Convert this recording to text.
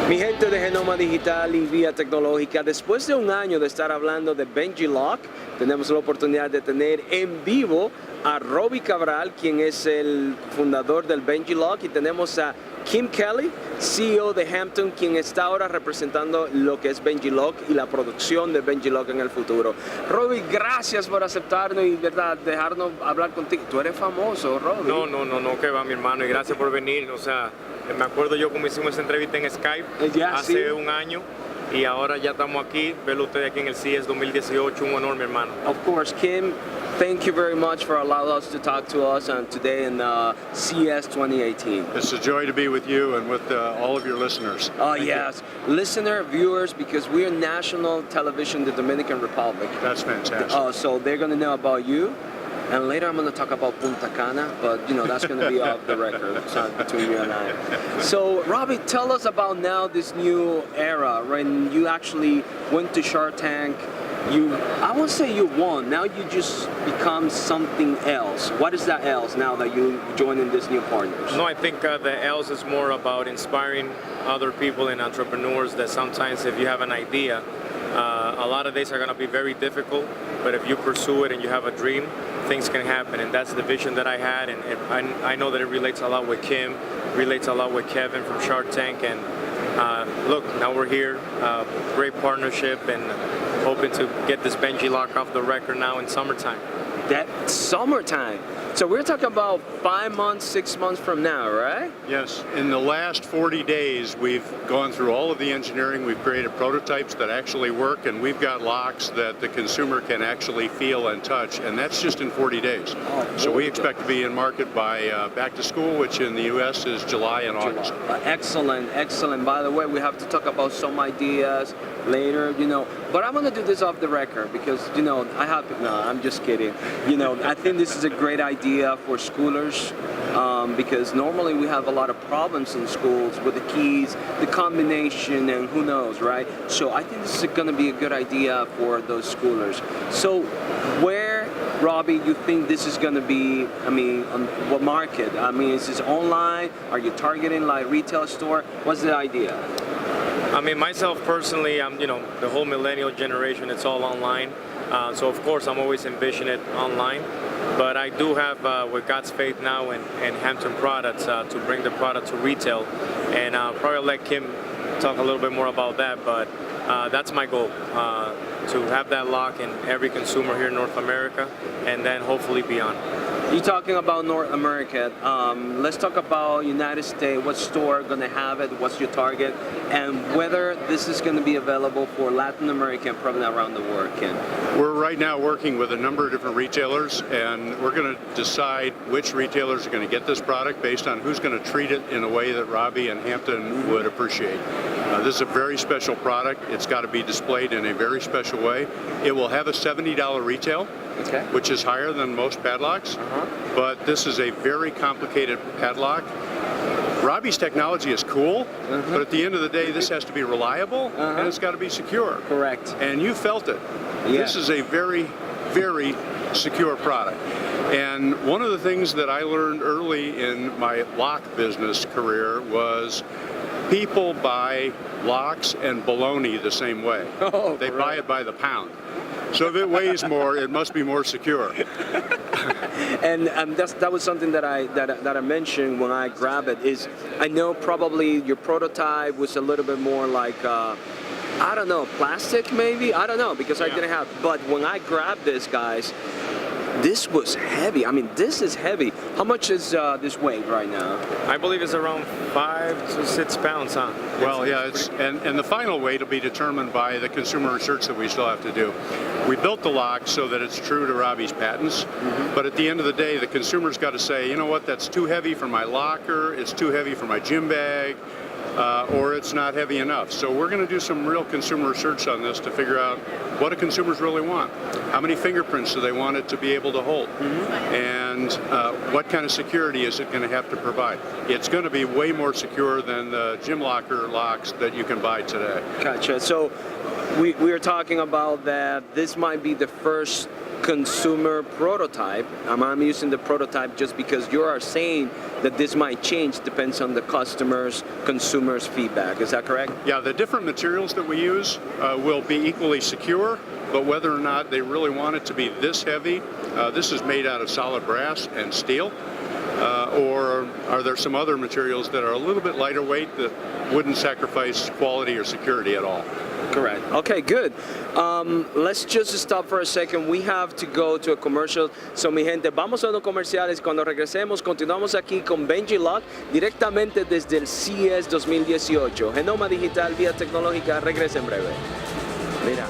Mi gente de Genoma Digital y Vía Tecnológica, después de un año de estar hablando de BenjiLock, tenemos la oportunidad de tener en vivo a Robbie Cabral, quien es el fundador del BenjiLock, y tenemos a Kim Kelly, CEO de Hampton, quien está ahora representando lo que es BenjiLock y la producción de BenjiLock en el futuro. Robbie, gracias por aceptarnos y dejarnos hablar contigo. Tú eres famoso, Robbie. No, que va, mi hermano, y gracias por venir. O sea, me acuerdo yo como hicimos esa entrevista en Skype hace un año, y ahora ya estamos aquí, verlo usted aquí en el CES 2018, un honor, mi hermano. Of course, Kim, thank you very much for allowing us to talk to us today in CES 2018. It's a joy to be with you and with all of your listeners. Oh, yes. Listener, viewers, because we're national television, the Dominican Republic. That's fantastic. So they're going to know about you. And later I'm going to talk about Punta Cana, but you know, that's going to be off the record. It's not between you and I. So, Robbie, tell us about now this new era, when you actually went to Shark Tank. I won't say you won, now you just become something else. What is that else now that you join in this new partners? No, I think the else is more about inspiring other people and entrepreneurs that sometimes if you have an idea, a lot of days are going to be very difficult, but if you pursue it and you have a dream, things can happen, and that's the vision that I had, and I know that it relates a lot with Kim, relates a lot with Kevin from Shark Tank, and look, now we're here, great partnership, and hoping to get this BenjiLock off the record now in summertime. That summertime? So we're talking about 5 months, 6 months from now, right? Yes. In the last 40 days, we've gone through all of the engineering. We've created prototypes that actually work, and we've got locks that the consumer can actually feel and touch, and that's just in 40 days. So we expect to be in market by back to school, which in the U.S. is July and August. Excellent, excellent. By the way, we have to talk about some ideas later, you know, but I'm going to do this off the record because, you know, I'm just kidding. You know, I think this is a great idea for schoolers because normally we have a lot of problems in schools with the keys, the combination, and who knows, right? So I think this is going to be a good idea for those schoolers. So where, Robbie, you think this is going to be, I mean, on what market? I mean, is this online? Are you targeting like retail store? What's the idea? I mean, myself personally, you know, the whole millennial generation, it's all online. So of course, I'm always envisioning it online. But I do have, with God's faith now and Hampton products, to bring the product to retail. And probably let Kim talk a little bit more about that. But that's my goal, to have that lock in every consumer here in North America, and then hopefully beyond. You're talking about North America. Let's talk about United States. What store going to have it? What's your target? And whether this is going to be available for Latin America and probably around the world, Ken. We're right now working with a number of different retailers, and we're going to decide which retailers are going to get this product based on who's going to treat it in a way that Robbie and Hampton would appreciate. This is a very special product. It's got to be displayed in a very special way. It will have a $70 retail, which is higher than most padlocks, but this is a very complicated padlock. Robbie's technology is cool, but at the end of the day, this has to be reliable, and it's got to be secure. Correct. And you felt it. Yeah. This is a very, very secure product. And one of the things that I learned early in my lock business career was people buy locks and bologna the same way. They buy it by the pound. So if it weighs more, it must be more secure. And that was something that I mentioned when I grabbed it. Is I know probably your prototype was a little bit more like I don't know, plastic maybe. I don't know because I didn't have. But when I grabbed this, guys, this was heavy. I mean, this is heavy. How much is this weight right now? I believe it's around 5 to 6 pounds, huh? Well, yeah, and the final weight will be determined by the consumer research that we still have to do. We built the lock so that it's true to Robbie's patents, but at the end of the day, the consumer's got to say, you know what, that's too heavy for my locker, it's too heavy for my gym bag, or it's not heavy enough. So we're going to do some real consumer research on this to figure out what do consumers really want. How many fingerprints do they want it to be able to hold? And what kind of security is it going to have to provide? It's going to be way more secure than the gym locker locks that you can buy today. Gotcha. So we are talking about that this might be the first consumer prototype. I'm using the prototype just because you are saying that this might change, depends on the customer's consumer consumers' feedback. Is that correct? Yeah, the different materials that we use will be equally secure, but whether or not they really want it to be this heavy, this is made out of solid brass and steel, or are there some other materials that are a little bit lighter weight that wouldn't sacrifice quality or security at all? Correct. Okay, good. Let's just stop for a second. We have to go to a commercial. So, mi gente, vamos a unos comerciales. Cuando regresemos, continuamos aquí con BenjiLock directamente desde el CES 2018. Genoma digital, vía tecnológica. Regresa en breve. Mira.